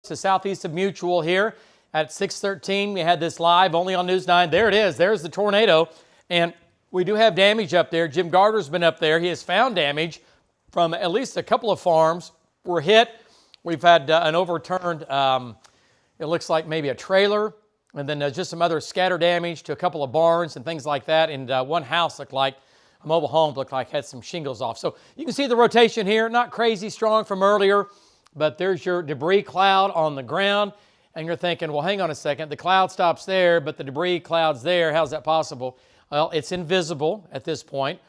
to southeast of Mutual here at 6:13. We had this live only on News 9. There it is. There's the tornado. And we do have damage up there. Jim Gardner's been up there. He has found damage from at least a couple of farms were hit. We've had an overturned, it looks like maybe a trailer, and then just some other scatter damage to a couple of barns and things like that. And one house looked like, a mobile home looked like had some shingles off. So you can see the rotation here, not crazy strong from earlier, but there's your debris cloud on the ground. And you're thinking, well, hang on a second, the cloud stops there, but the debris cloud's there. How's that possible? Well, it's invisible at this point,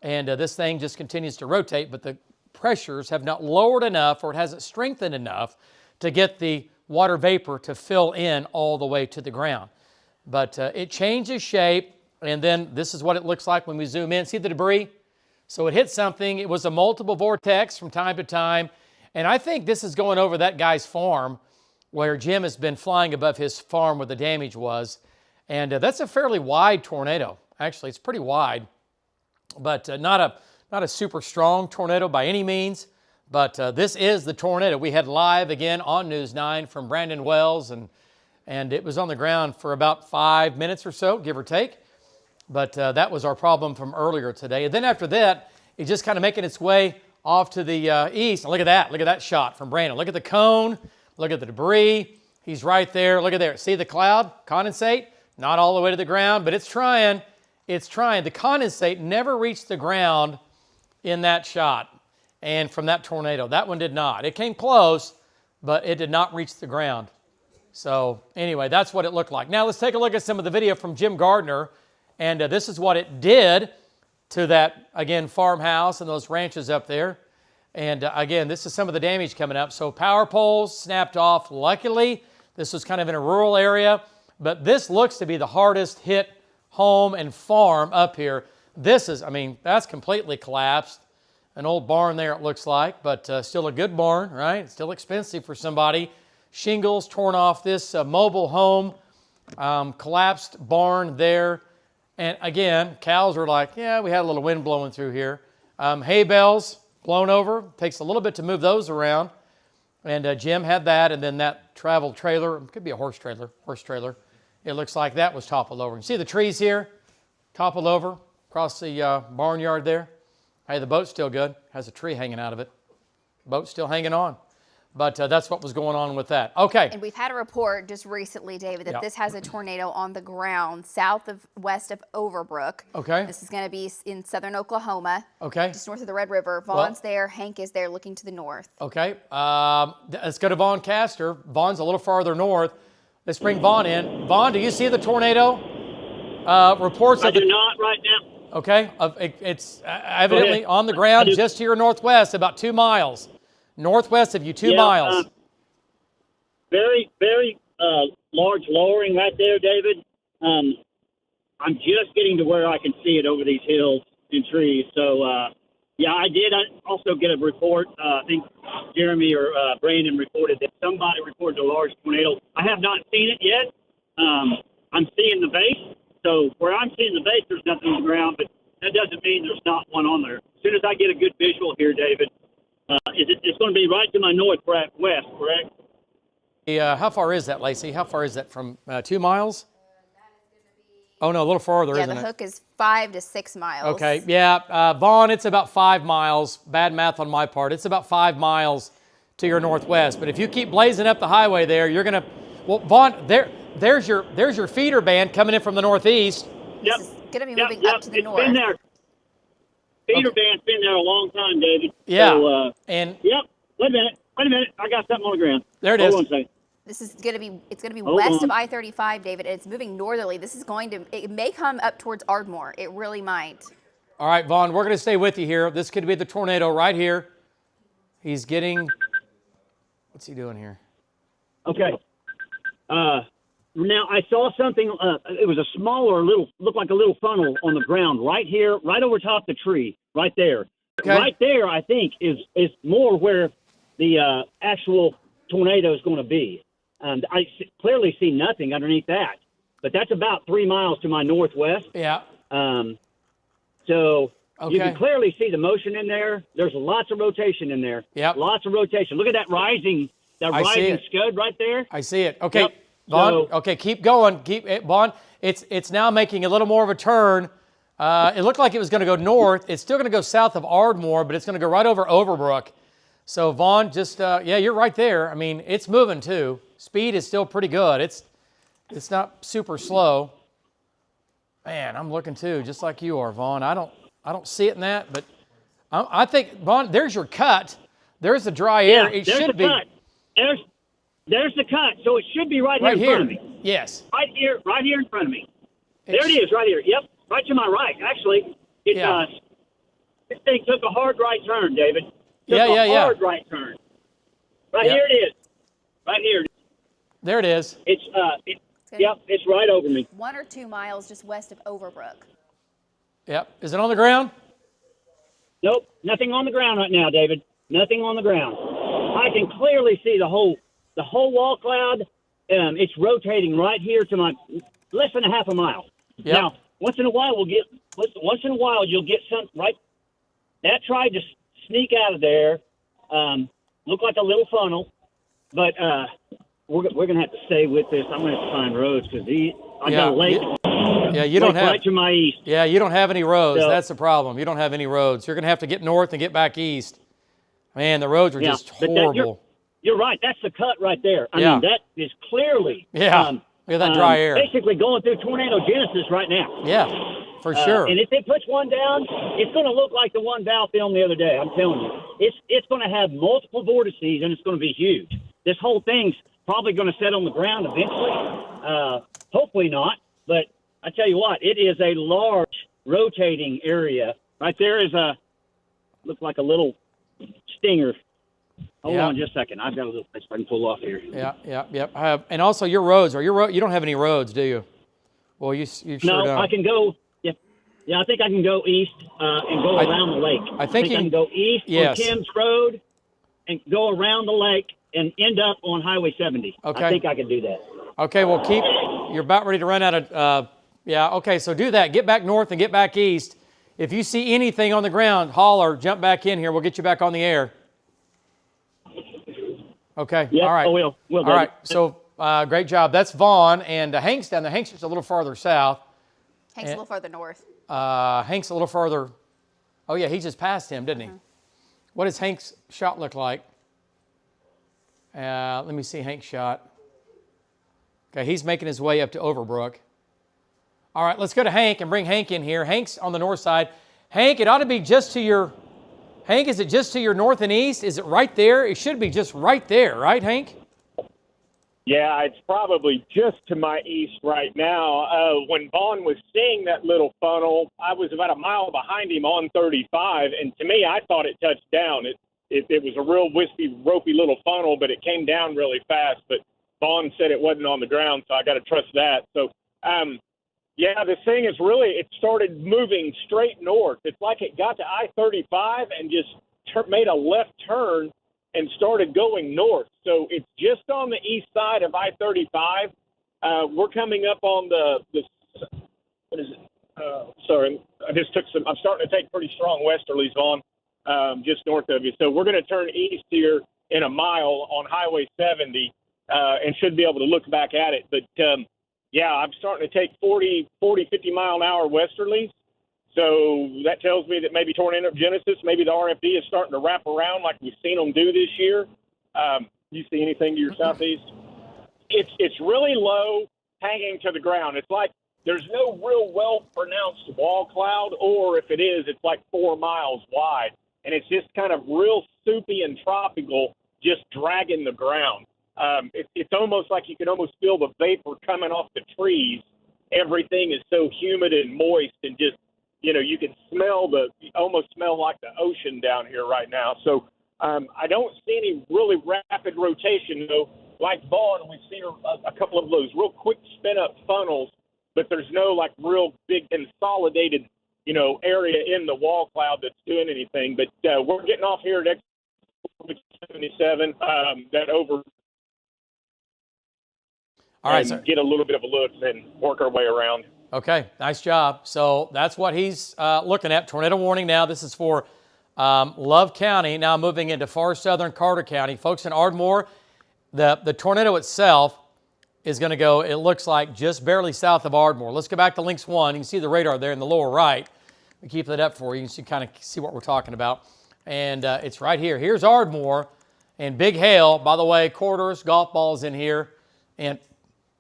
and this thing just continues to rotate, but the pressures have not lowered enough, or it hasn't strengthened enough to get the water vapor to fill in all the way to the ground. But it changes shape, and then this is what it looks like when we zoom in. See the debris? So it hit something. It was a multiple vortex from time to time, and I think this is going over that guy's farm where Jim has been flying above his farm where the damage was. And that's a fairly wide tornado. Actually, it's pretty wide, but not a super strong tornado by any means. But this is the tornado we had live again on News 9 from Brandon Wells, and it was on the ground for about 5 minutes or so, give or take. But that was our problem from earlier today. And then after that, it's just kind of making its way off to the east. And look at that shot from Brandon. Look at the cone, look at the debris. He's right there. Look at there. See the cloud condensate? Not all the way to the ground, but it's trying. It's trying. The condensate never reached the ground in that shot and from that tornado. That one did not. It came close, but it did not reach the ground. So anyway, that's what it looked like. Now let's take a look at some of the video from Jim Gardner. And this is what it did to that, again, farmhouse and those ranches up there. And again, this is some of the damage coming up. So power poles snapped off. Luckily, this was kind of in a rural area. But this looks to be the hardest hit home and farm up here. This is, I mean, that's completely collapsed. An old barn there, it looks like, but still a good barn, right? It's still expensive for somebody. Shingles torn off this mobile home, collapsed barn there. And again, cows are like, yeah, we had a little wind blowing through here. Hay bales blown over. Takes a little bit to move those around. And Jim had that, and then that travel trailer, it could be a horse trailer. It looks like that was toppled over. You see the trees here? Toppled over across the barnyard there. Hey, the boat's still good. Has a tree hanging out of it. Boat's still hanging on. But that's what was going on with that. Okay. And we've had a report just recently, David, that this has a tornado on the ground west of Overbrook. Okay. This is going to be in southern Oklahoma. Okay. Just north of the Red River. Vaughn's there. Hank is there looking to the north. Okay. Let's go to Vaughn Castor. Vaughn's a little farther north. Let's bring Vaughn in. Vaughn, do you see the tornado? Reports I do not right now. Okay. It's evidently on the ground just to your northwest, about 2 miles. Northwest of you, 2 miles. Very, very large lowering right there, David. I'm just getting to where I can see it over these hills and trees. So, yeah, I did also get a report. I think Jeremy or Brandon reported that somebody reported a large tornado. I have not seen it yet. I'm seeing the base. So where I'm seeing the base, there's nothing on the ground, but that doesn't mean there's not one on there. As soon as I get a good visual here, David, it's going to be right to my northwest, correct? How far is that, Lacey? How far is that from 2 miles? Oh, no, a little farther, isn't it? Yeah, the hook is 5 to 6 miles. Okay, yeah. Vaughn, it's about 5 miles. Bad math on my part. It's about 5 miles to your northwest. But if you keep blazing up the highway there, you're going to... Well, Vaughn, there's your feeder band coming in from the northeast. This is going to be moving up to the north. It's been there. Feeder band's been there a long time, David. Yeah. So, and yep. Wait a minute. I got something on the ground. There it is. Hold on a second. This is going to be west of I-35, David, and it's moving northerly. It may come up towards Ardmore. It really might. All right, Vaughn, we're going to stay with you here. This could be the tornado right here. He's getting, what's he doing here? Okay. Now, I saw something, it was a smaller looked like a little funnel on the ground right here, right over top the tree, right there. Okay. Right there, I think, is more where the actual tornado is going to be. I clearly see nothing underneath that, but that's about 3 miles to my northwest. Yeah. So you can clearly see the motion in there. There's lots of rotation in there. Yeah. Lots of rotation. Look at that rising that rising scud right there. I see it. Okay, yep. Vaughn. Okay, keep going. Vaughn. It's now making a little more of a turn. It looked like it was going to go north. It's still going to go south of Ardmore, but it's going to go right over Overbrook. So Vaughn, just yeah, you're right there. I mean, it's moving too. Speed is still pretty good. It's not super slow. Man, I'm looking too, just like you are, Vaughn. I don't see it in that, but I think, Vaughn, there's your cut. There's the dry air. It should be. Cut. There's the cut. So it should be right here in front of me. Yes. Right here in front of me. There it is, right here. Yep, right to my right. Actually, this thing took a hard right turn, David. Hard right turn. Right here it is. Right here. There it is. It's right over me. 1 or 2 miles just west of Overbrook. Yep. Is it on the ground? Nope. Nothing on the ground right now, David. Nothing on the ground. I can clearly see the whole wall cloud. It's rotating right here to my less than a half a mile. Yep. Now, once in a while you'll get some right. That tried to sneak out of there. Look like a little funnel, but we're gonna have to stay with this. I'm gonna have to find roads because I got a lake. You don't have right to my east. Yeah, you don't have any roads. So, that's the problem. You don't have any roads. You're gonna have to get north and get back east. Man, the roads are just horrible. You're right. That's the cut right there. I mean, that is clearly. Yeah. Look at that dry air. Basically going through tornado genesis right now. Yeah, for sure. And if it puts one down, it's going to look like the one Val filmed the other day. I'm telling you, it's going to have multiple vortices and it's going to be huge. This whole thing's probably going to set on the ground eventually. Hopefully not, but I tell you what, it is a large rotating area. Right there is looks like a little stinger. Hold on just a second. I've got a little place I can pull off here. Yeah. And also your roads. You don't have any roads, do you? Well, you sure don't. No, I can go. Yeah, I think I can go east and go around the lake. I think I can go east on Kim's Road and go around the lake and end up on Highway 70. Okay. I think I can do that. Okay, well, you're about ready to run out of, okay, so do that. Get back north and get back east. If you see anything on the ground, holler, jump back in here. We'll get you back on the air. Okay, yep. All right. We'll all right, so great job. That's Vaughn, and Hank's down there. Hank's just a little farther south. Hank's a little farther north. Hank's a little further. Oh, yeah, he just passed him, didn't he? What does Hank's shot look like? Let me see Hank's shot. Okay, he's making his way up to Overbrook. All right, let's go to Hank and bring Hank in here. Hank's on the north side. Hank, it ought to be just to your... Hank, is it just to your north and east? Is it right there? It should be just right there, right, Hank? Yeah, it's probably just to my east right now. When Vaughn was seeing that little funnel, I was about a mile behind him on 35, and to me, I thought it touched down. It was a real wispy, ropey little funnel, but it came down really fast. But Vaughn said it wasn't on the ground, so I got to trust that. So, yeah, this thing is really, it started moving straight north. It's like it got to I-35 and just made a left turn and started going north. So it's just on the east side of I-35. We're coming up on the what is it? Sorry, I'm starting to take pretty strong westerlies on just north of you. So we're going to turn east here in a mile on Highway 70 and should be able to look back at it. But, yeah, I'm starting to take 40, 50 mile an hour westerlies. So that tells me that maybe tornado genesis, maybe the RFD is starting to wrap around like we've seen them do this year. You see anything to your southeast? It's really low, hanging to the ground. It's like there's no real well-pronounced wall cloud, or if it is, it's like 4 miles wide. And it's just kind of real soupy and tropical, just dragging the ground. It's almost like you can almost feel the vapor coming off the trees. Everything is so humid and moist and just, you can almost smell like the ocean down here right now. So I don't see any really rapid rotation, though. Like Vaughn, we've seen a couple of those real quick spin-up funnels, but there's no, like, real big consolidated, area in the wall cloud that's doing anything. But we're getting off here at 77, that over. All right, sir. Get a little bit of a look and work our way around. Okay, nice job. So that's what he's looking at. Tornado warning now. This is for Love County, now moving into far southern Carter County. Folks in Ardmore the tornado itself is going to go, it looks like, just barely south of Ardmore. Let's go back to Lynx 1. You can see the radar there in the lower right. We keep that up for you. You can kind of see what we're talking about. And it's right here. Here's Ardmore and big hail. By the way, quarters, golf balls in here. And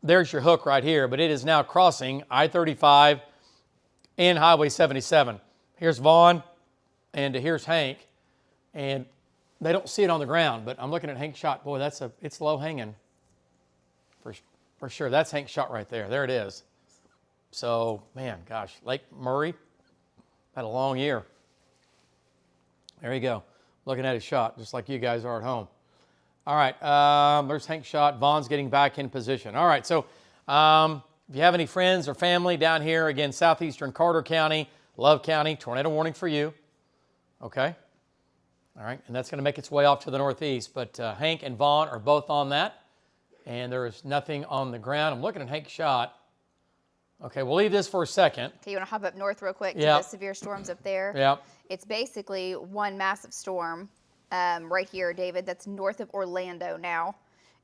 there's your hook right here. But it is now crossing I-35 and Highway 77. Here's Vaughn and here's Hank. And they don't see it on the ground, but I'm looking at Hank's shot. Boy, it's low hanging for sure. That's Hank's shot right there. There it is. So, man, gosh, Lake Murray had a long year. There you go. Looking at his shot, just like you guys are at home. All right, there's Hank's shot. Vaughn's getting back in position. All right, so if you have any friends or family down here, again, southeastern Carter County, Love County, tornado warning for you. Okay. All right, and that's going to make its way off to the northeast. But Hank and Vaughn are both on that, and there is nothing on the ground. I'm looking at Hank's shot. Okay, we'll leave this for a second. Okay, you want to hop up north real quick to the severe storms up there? Yep. It's basically one massive storm right here, David, that's north of Orlando now.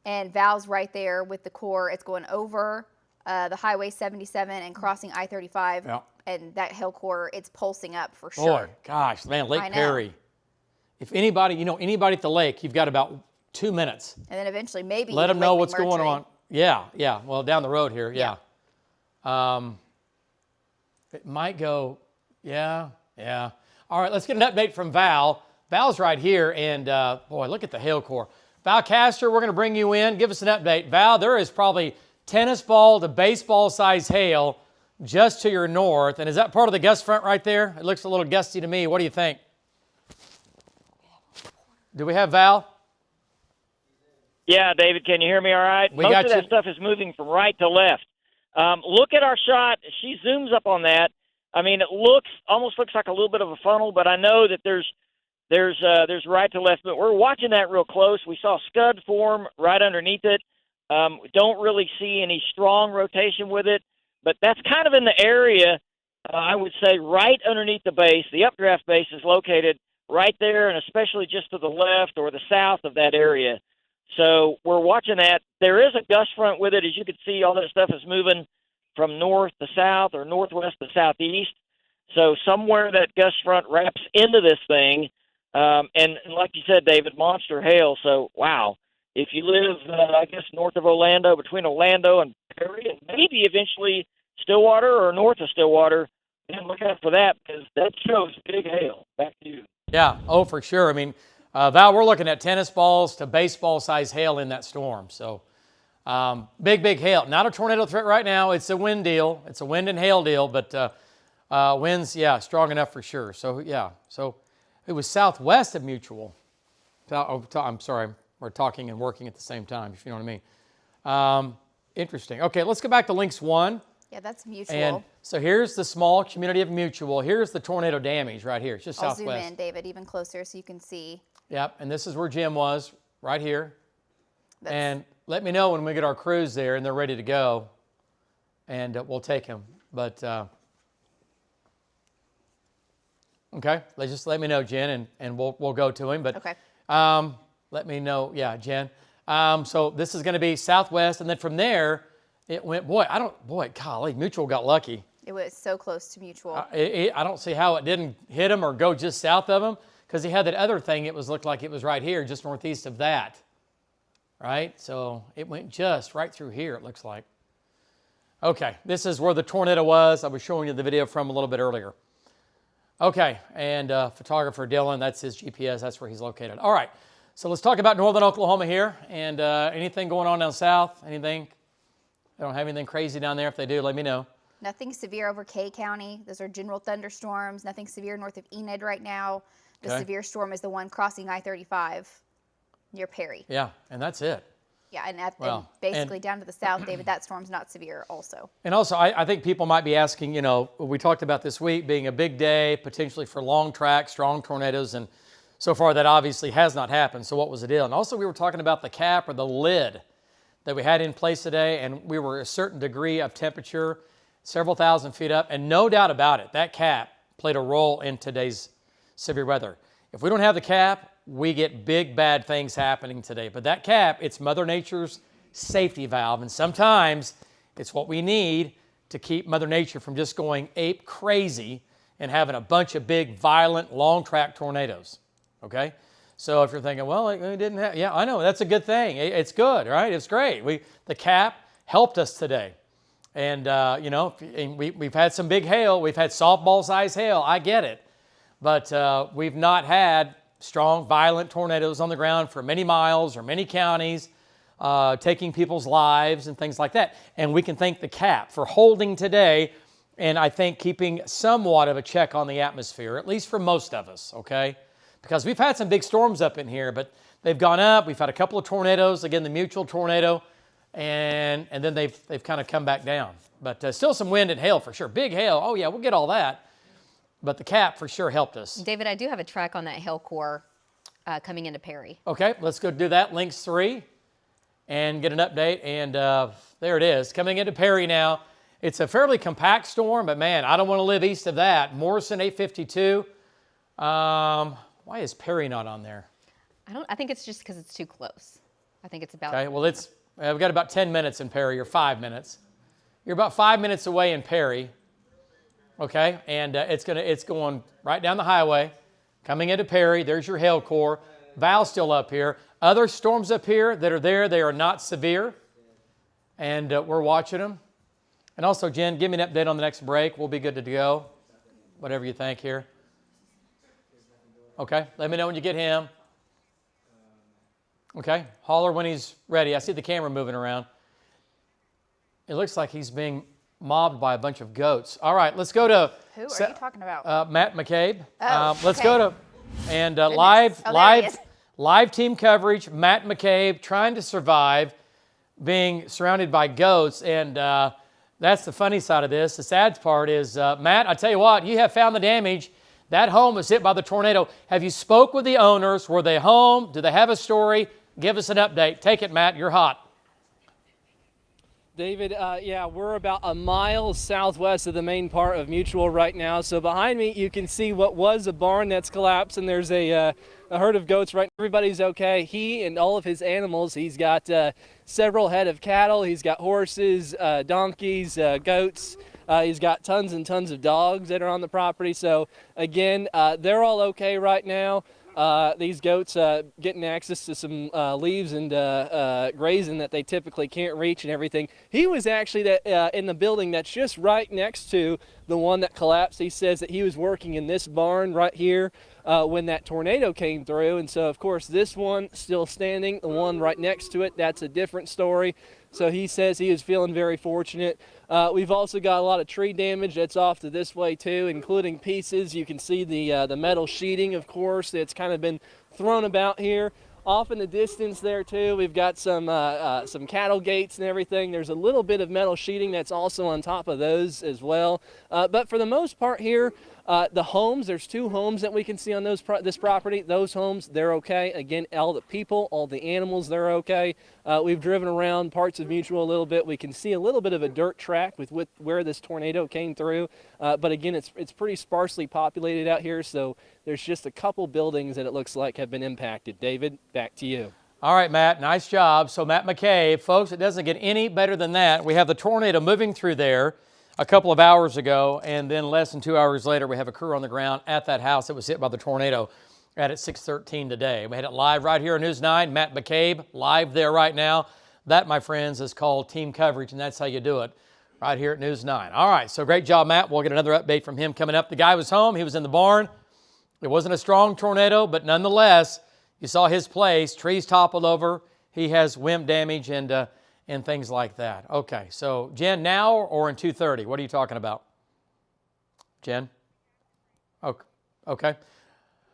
And Val's right there with the core. It's going over the Highway 77 and crossing I-35. Yep. And that hill core, it's pulsing up for sure. Boy, gosh, man, Lake Perry. If anybody, anybody at the lake, you've got about 2 minutes. And then eventually maybe let them know what's going on. Yeah. Well, down the road here, yeah. It might go, yeah. All right, let's get an update from Val. Val's right here, and boy, look at the hail core. Val Castor, we're going to bring you in. Give us an update. Val, there is probably tennis ball to baseball size hail just to your north. And is that part of the gust front right there? It looks a little gusty to me. What do you think? Do we have Val? Yeah, David, can you hear me all right? Most of that stuff is moving from right to left. Look at our shot. She zooms up on that. I mean, it almost looks like a little bit of a funnel, but I know that there's right to left. But we're watching that real close. We saw scud form right underneath it. Don't really see any strong rotation with it, but that's kind of in the area, I would say, right underneath the base. The updraft base is located right there, and especially just to the left or the south of that area. So we're watching that. There is a gust front with it. As you can see, all that stuff is moving from north to south or northwest to southeast. So somewhere that gust front wraps into this thing. And like you said, David, monster hail. So, wow. If you live, I guess, north of Orlando, between Orlando and Perry, and maybe eventually Stillwater or north of Stillwater, then look out for that because that shows big hail. Back to you. Yeah, for sure. I mean, Val, we're looking at tennis balls to baseball size hail in that storm. So big hail. Not a tornado threat right now. It's a wind deal. It's a wind and hail deal, but winds, strong enough for sure. So, so it was southwest of Mutual. I'm sorry, we're talking and working at the same time, if you know what I mean. Interesting. Okay, let's go back to Lynx 1. Yeah, that's Mutual. And so here's the small community of Mutual. Here's the tornado damage right here. It's just southwest. I'll zoom in, David, even closer so you can see. Yep, and this is where Jim was, right here. And let me know when we get our crews there and they're ready to go, and we'll take them. But, okay, just let me know, Jen, and we'll go to him. But okay. Let me know, Jen. So this is going to be southwest, and then from there, it went, golly, Mutual got lucky. It was so close to Mutual. I don't see how it didn't hit him or go just south of him, because he had that other thing. Looked like it was right here, just northeast of that. Right? So it went just right through here, it looks like. Okay, this is where the tornado was. I was showing you the video from a little bit earlier. Okay, and photographer Dylan, that's his GPS. That's where he's located. All right, so let's talk about northern Oklahoma here. And anything going on down south? Anything? They don't have anything crazy down there. If they do, let me know. Nothing severe over K County. Those are general thunderstorms. Nothing severe north of Enid right now. The severe storm is the one crossing I-35 near Perry. Yeah, and that's it. Yeah, and basically down to the south, David, that storm's not severe also. And also, I think people might be asking, we talked about this week being a big day, potentially for long track, strong tornadoes, and so far that obviously has not happened. So what was the deal? And also we were talking about the cap or the lid that we had in place today, and we were a certain degree of temperature, several thousand feet up, and no doubt about it, that cap played a role in today's severe weather. If we don't have the cap, we get big, bad things happening today. But that cap, it's Mother Nature's safety valve. And sometimes it's what we need to keep Mother Nature from just going ape crazy and having a bunch of big, violent, long-track tornadoes, okay? So if you're thinking, well, it didn't have, yeah, I know, that's a good thing. It's good, right? It's great. The cap helped us today. And, you know, we've had some big hail. We've had softball-sized hail. I get it. But we've not had strong, violent tornadoes on the ground for many miles or many counties, taking people's lives and things like that. And we can thank the cap for holding today and I think keeping somewhat of a check on the atmosphere, at least for most of us, okay? Because we've had some big storms up in here, but they've gone up. We've had a couple of tornadoes, again, the mutual tornado, and then they've kind of come back down. But still some wind and hail for sure. Big hail, oh yeah, we'll get all that. But the cap for sure helped us. David, I do have a track on that hail core coming into Perry. Okay, let's go do that. Links 3 and get an update. And there it is, coming into Perry now. It's a fairly compact storm, but man, I don't want to live east of that. Morrison 852. Why is Perry not on there? I think it's just because it's too close. I think it's about. Okay, well, we've got about 10 minutes in Perry, or 5 minutes. You're about 5 minutes away in Perry. Okay, and it's going right down the highway, coming into Perry. There's your hail core. Val's still up here. Other storms up here that are there, they are not severe, and we're watching them. And also, Jen, give me an update on the next break. We'll be good to go, whatever you think here. Okay, let me know when you get him. Okay, holler when he's ready. I see the camera moving around. It looks like he's being mobbed by a bunch of goats. All right, let's go to... Who are you talking about? Matt McCabe. Oh, let's okay. go to... And live team coverage, Matt McCabe trying to survive being surrounded by goats. And that's the funny side of this. The sad part is, Matt, I tell you what, you have found the damage. That home was hit by the tornado. Have you spoke with the owners? Were they home? Do they have a story? Give us an update. Take it, Matt. You're hot. David, yeah, we're about a mile southwest of the main part of Mutual right now. So behind me, you can see what was a barn that's collapsed, and there's a herd of goats right now. Everybody's okay. He and all of his animals, he's got several head of cattle. He's got horses, donkeys, goats. He's got tons and tons of dogs that are on the property. So, again, they're all okay right now. These goats getting access to some leaves and grazing that they typically can't reach and everything. He was actually in the building that's just right next to the one that collapsed. He says that he was working in this barn right here when that tornado came through. And so, of course, this one still standing, the one right next to it, that's a different story. So he says he is feeling very fortunate. We've also got a lot of tree damage that's off to this way too, including pieces. You can see the metal sheeting, of course, that's kind of been thrown about here. Off in the distance there too, we've got some cattle gates and everything. There's a little bit of metal sheeting that's also on top of those as well. But for the most part here, the homes, there's 2 homes that we can see on this property. Those homes, they're okay. Again, all the people, all the animals, they're okay. We've driven around parts of Mutual a little bit. We can see a little bit of a dirt track with where this tornado came through. But again, it's pretty sparsely populated out here, so there's just a couple buildings that it looks like have been impacted. David, back to you. All right, Matt, nice job. So Matt McCabe, folks, it doesn't get any better than that. We have the tornado moving through there a couple of hours ago, and then less than 2 hours later, we have a crew on the ground at that house that was hit by the tornado at 6:13 today. We had it live right here on News 9. Matt McCabe, live there right now. That, my friends, is called team coverage, and that's how you do it right here at News 9. All right, so great job, Matt. We'll get another update from him coming up. The guy was home. He was in the barn. It wasn't a strong tornado, but nonetheless, you saw his place. Trees toppled over. He has wind damage and things like that. Okay, so Jen, now or in 2:30? What are you talking about? Jen? Okay.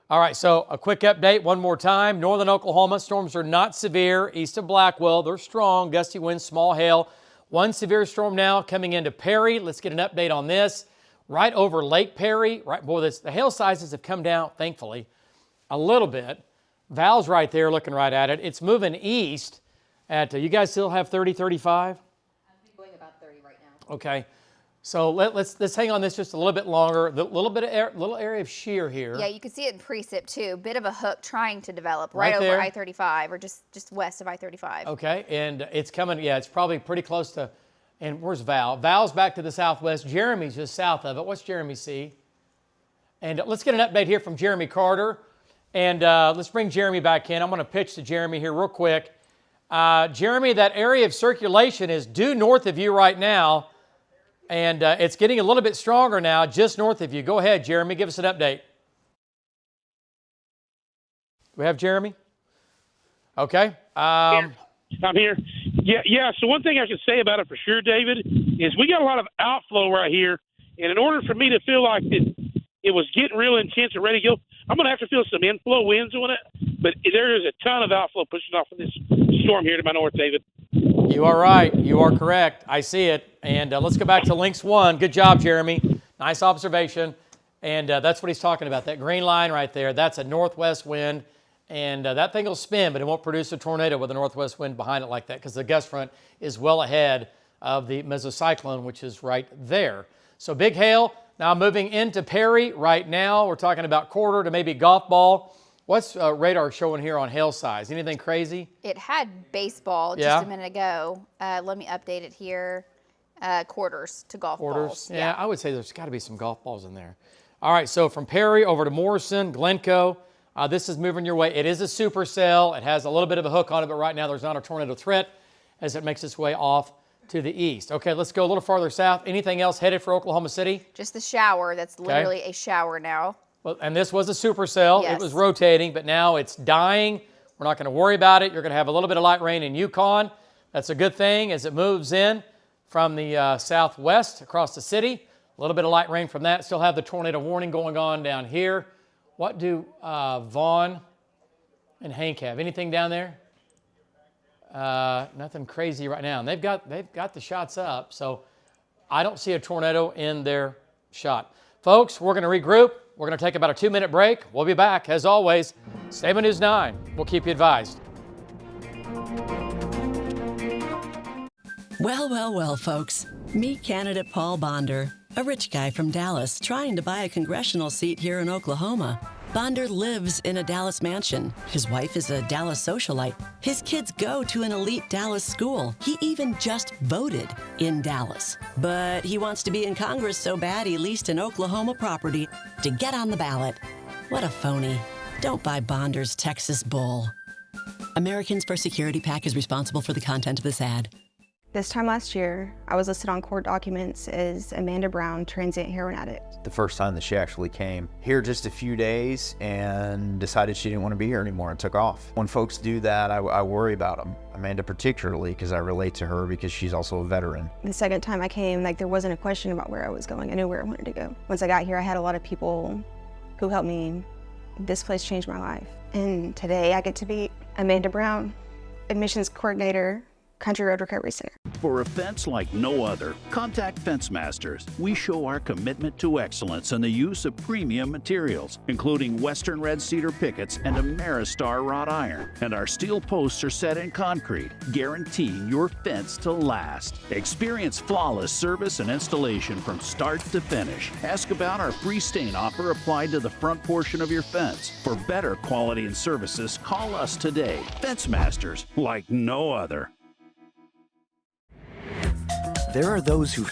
All right, so a quick update one more time. Northern Oklahoma, storms are not severe. East of Blackwell, they're strong. Gusty winds, small hail. One severe storm now coming into Perry. Let's get an update on this. Right over Lake Perry. Right, boy, the hail sizes have come down, thankfully, a little bit. Val's right there looking right at it. It's moving east. You guys still have 30, 35? I'm going about 30 right now. Okay. So let's hang on this just a little bit longer. The little area of shear here. Yeah, you can see it in precip too. Bit of a hook trying to develop right over I-35 or just west of I-35. Okay, and it's coming. Yeah, it's probably pretty close to. And where's Val? Val's back to the southwest. Jeremy's just south of it. What's Jeremy see? And let's get an update here from Jeremy Carter. And let's bring Jeremy back in. I'm going to pitch to Jeremy here real quick. Jeremy, that area of circulation is due north of you right now. And it's getting a little bit stronger now, just north of you. Go ahead, Jeremy. Give us an update. Do we have Jeremy? Okay. I'm here. Yeah. So one thing I can say about it for sure, David, is we got a lot of outflow right here. And in order for me to feel like it was getting real intense and ready to go, I'm going to have to feel some inflow winds on it. But there is a ton of outflow pushing off of this storm here to my north, David. You are right. You are correct. I see it. And let's go back to Lynx 1. Good job, Jeremy. Nice observation. And that's what he's talking about. That green line right there, that's a northwest wind. And that thing will spin, but it won't produce a tornado with a northwest wind behind it like that because the gust front is well ahead of the mesocyclone, which is right there. So big hail. Now moving into Perry right now. We're talking about quarter to maybe golf ball. What's radar showing here on hail size? Anything crazy? It had baseball just a minute ago. Let me update it here. Quarters to golf balls. Yeah, I would say there's got to be some golf balls in there. All right, so from Perry over to Morrison, Glencoe. This is moving your way. It is a supercell. It has a little bit of a hook on it, but right now there's not a tornado threat as it makes its way off to the east. Okay, let's go a little farther south. Anything else headed for Oklahoma City? Just the shower. That's literally a shower now. Well, and this was a supercell. Yes. It was rotating, but now it's dying. We're not going to worry about it. You're going to have a little bit of light rain in Yukon. That's a good thing as it moves in from the southwest across the city. A little bit of light rain from that. Still have the tornado warning going on down here. What do Vaughn and Hank have? Anything down there? Nothing crazy right now. And they've got the shots up, so I don't see a tornado in their shot. Folks, we're going to regroup. We're going to take about a 2-minute break. We'll be back, as always. Stay on News 9. We'll keep you advised. Well, folks. Meet candidate Paul Bonder, a rich guy from Dallas trying to buy a congressional seat here in Oklahoma. Bonder lives in a Dallas mansion. His wife is a Dallas socialite. His kids go to an elite Dallas school. He even just voted in Dallas. But he wants to be in Congress so bad he leased an Oklahoma property to get on the ballot. What a phony. Don't buy Bonder's Texas bull. Americans for Security PAC is responsible for the content of this ad. This time last year, I was listed on court documents as Amanda Brown, transient heroin addict. The first time that she actually came here just a few days and decided she didn't want to be here anymore and took off. When folks do that, I worry about them. Amanda particularly, because I relate to her because she's also a veteran. The second time I came, there wasn't a question about where I was going. I knew where I wanted to go. Once I got here, I had a lot of people who helped me. This place changed my life. And today I get to be Amanda Brown, admissions coordinator, Country Road Recovery Center. For a fence like no other, contact Fence Masters. We show our commitment to excellence in the use of premium materials, including Western Red Cedar pickets and Ameristar wrought iron. And our steel posts are set in concrete, guaranteeing your fence to last. Experience flawless service and installation from start to finish. Ask about our free stain offer applied to the front portion of your fence. For better quality and services, call us today. Fence Masters, like no other. There are those who